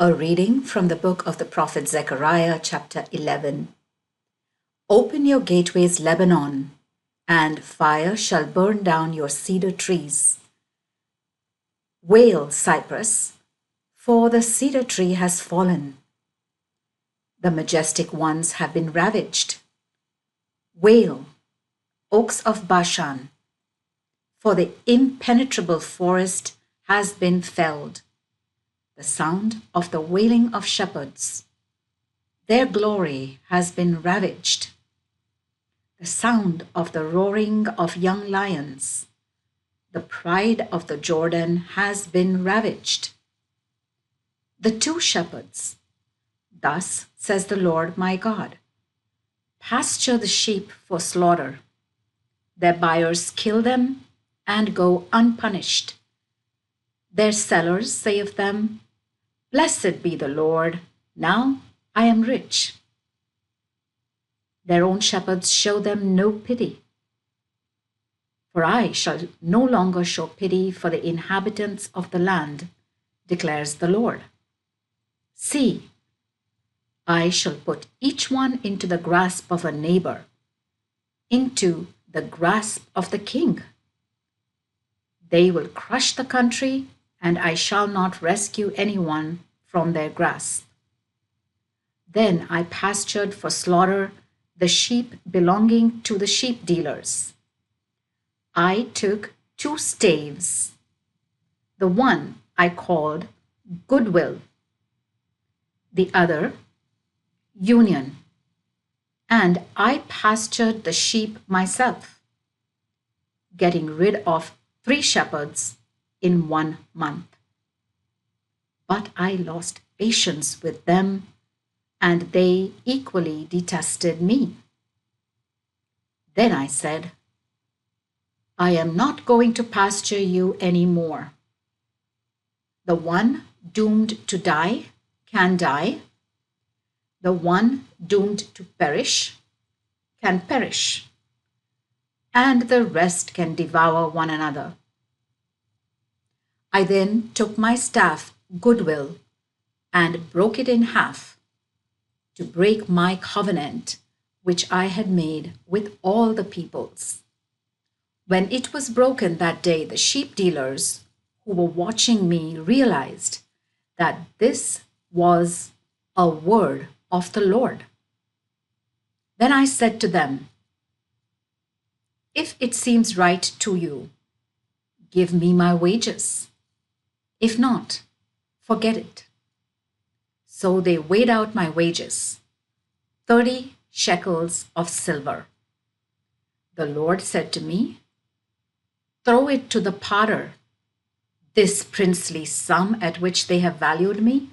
A reading from the book of the prophet Zechariah, chapter 11. Open your gateways, Lebanon, and fire shall burn down your cedar trees. Wail, Cyprus, for the cedar tree has fallen. The majestic ones have been ravaged. Wail, oaks of Bashan, for the impenetrable forest has been felled. The sound of the wailing of shepherds. Their glory has been ravaged. The sound of the roaring of young lions. The pride of the Jordan has been ravaged. The two shepherds. Thus says the Lord my God. Pasture the sheep for slaughter. Their buyers kill them and go unpunished. Their sellers say of them, Blessed be the Lord, now I am rich. Their own shepherds show them no pity. For I shall no longer show pity for the inhabitants of the land, declares the Lord. See, I shall put each one into the grasp of a neighbor, into the grasp of the king. They will crush the country, and I shall not rescue anyone from their grasp. Then I pastured for slaughter the sheep belonging to the sheep dealers. I took two staves. The one I called Goodwill, the other Union, and I pastured the sheep myself, getting rid of 3 shepherds in 1 month. But I lost patience with them, and they equally detested me. Then I said, I am not going to pasture you any more. The one doomed to die can die. The one doomed to perish can perish. And the rest can devour one another. I then took my staff, Goodwill, and broke it in half, to break my covenant which I had made with all the peoples. When it was broken that day, the sheep dealers who were watching me realized that this was a word of the Lord. Then I said to them, If it seems right to you, give me my wages. If not, forget it. So they weighed out my wages, 30 shekels of silver. The Lord said to me, Throw it to the potter, this princely sum at which they have valued me.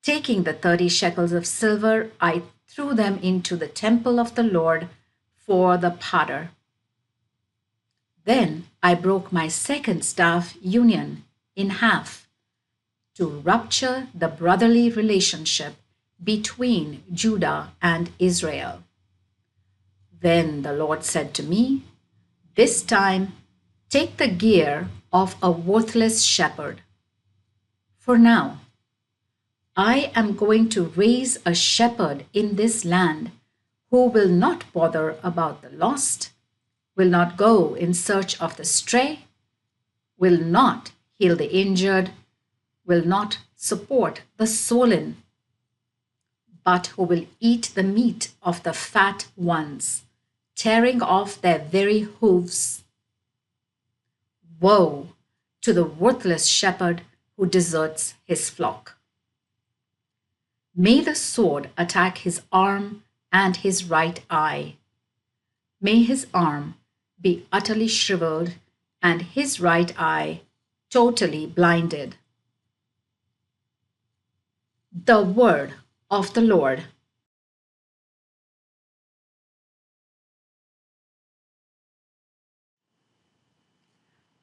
Taking the 30 shekels of silver, I threw them into the temple of the Lord for the potter. Then I broke my second staff, Union, in half, to rupture the brotherly relationship between Judah and Israel. Then the Lord said to me, This time take the gear of a worthless shepherd. For now, I am going to raise a shepherd in this land who will not bother about the lost, will not go in search of the stray, will not heal the injured, will not support the swollen, but who will eat the meat of the fat ones, tearing off their very hooves. Woe to the worthless shepherd who deserts his flock. May the sword attack his arm and his right eye. May his arm be utterly shriveled and his right eye totally blinded. The word of the Lord.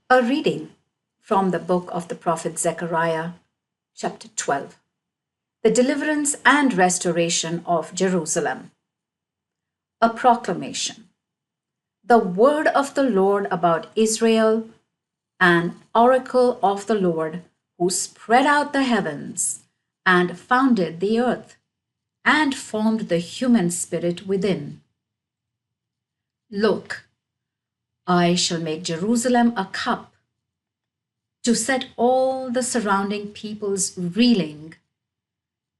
A reading from the book of the prophet Zechariah, chapter 12. The deliverance and restoration of Jerusalem. A proclamation. The word of the Lord about Israel, an oracle of the Lord who spread out the heavens and founded the earth and formed the human spirit within. Look, I shall make Jerusalem a cup to set all the surrounding peoples reeling.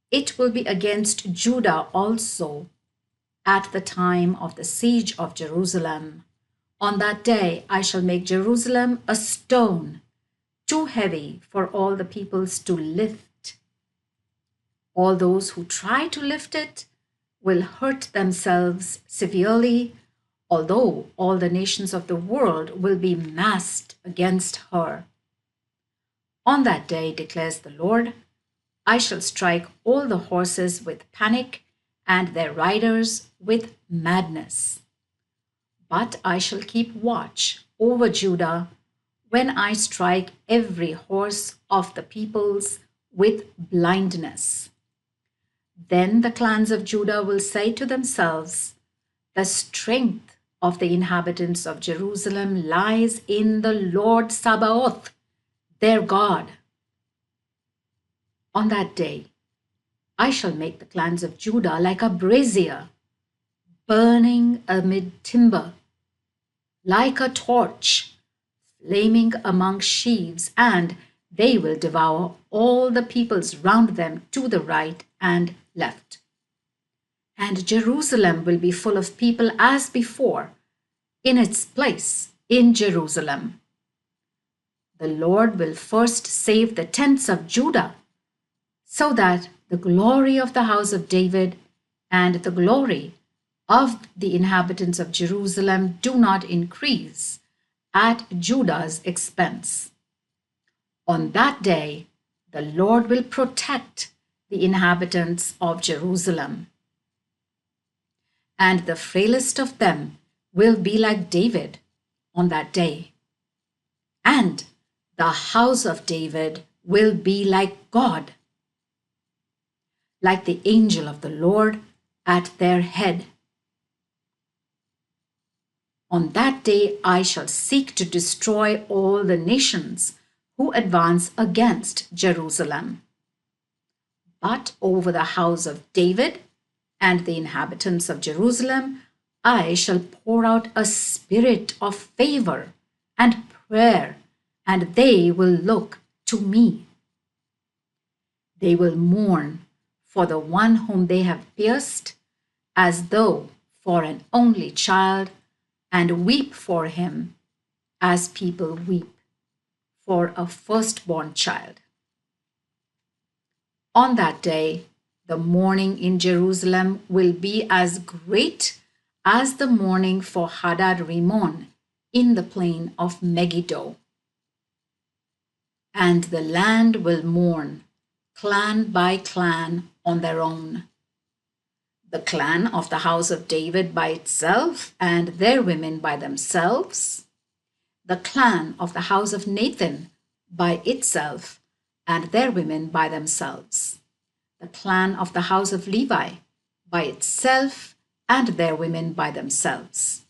It will be against Judah also at the time of the siege of Jerusalem. On that day I shall make Jerusalem a stone too heavy for all the peoples to lift. All those who try to lift it will hurt themselves severely, although all the nations of the world will be massed against her. On that day, declares the Lord, I shall strike all the horses with panic and their riders with madness. But I shall keep watch over Judah when I strike every horse of the peoples with blindness. Then the clans of Judah will say to themselves, the strength of the inhabitants of Jerusalem lies in the Lord Sabaoth, their God. On that day, I shall make the clans of Judah like a brazier, burning amid timber, like a torch, flaming among sheaves, and they will devour all the peoples round them to the right and left. And Jerusalem will be full of people as before, in its place in Jerusalem. The Lord will first save the tents of Judah, so that the glory of the house of David and the glory of the inhabitants of Jerusalem do not increase at Judah's expense. On that day, the Lord will protect the inhabitants of Jerusalem. And the frailest of them will be like David on that day. And the house of David will be like God, like the angel of the Lord at their head. On that day I shall seek to destroy all the nations who advance against Jerusalem. But over the house of David and the inhabitants of Jerusalem, I shall pour out a spirit of favor and prayer, and they will look to me. They will mourn for the one whom they have pierced, as though for an only child, and weep for him as people weep for a firstborn child. On that day, the mourning in Jerusalem will be as great as the mourning for Hadad Rimmon in the plain of Megiddo. And the land will mourn, clan by clan, on their own. The clan of the house of David by itself and their women by themselves. The clan of the house of Nathan by itself and their women by themselves. The clan of the house of Levi by itself and their women by themselves.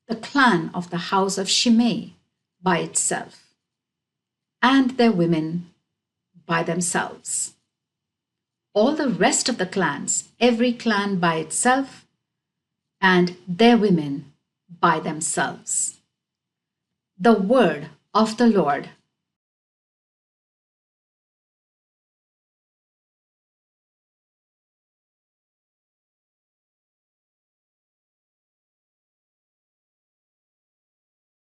The clan of the house of Shimei by itself and their women by themselves. All the rest of the clans, every clan by itself and their women by themselves. The word of the Lord.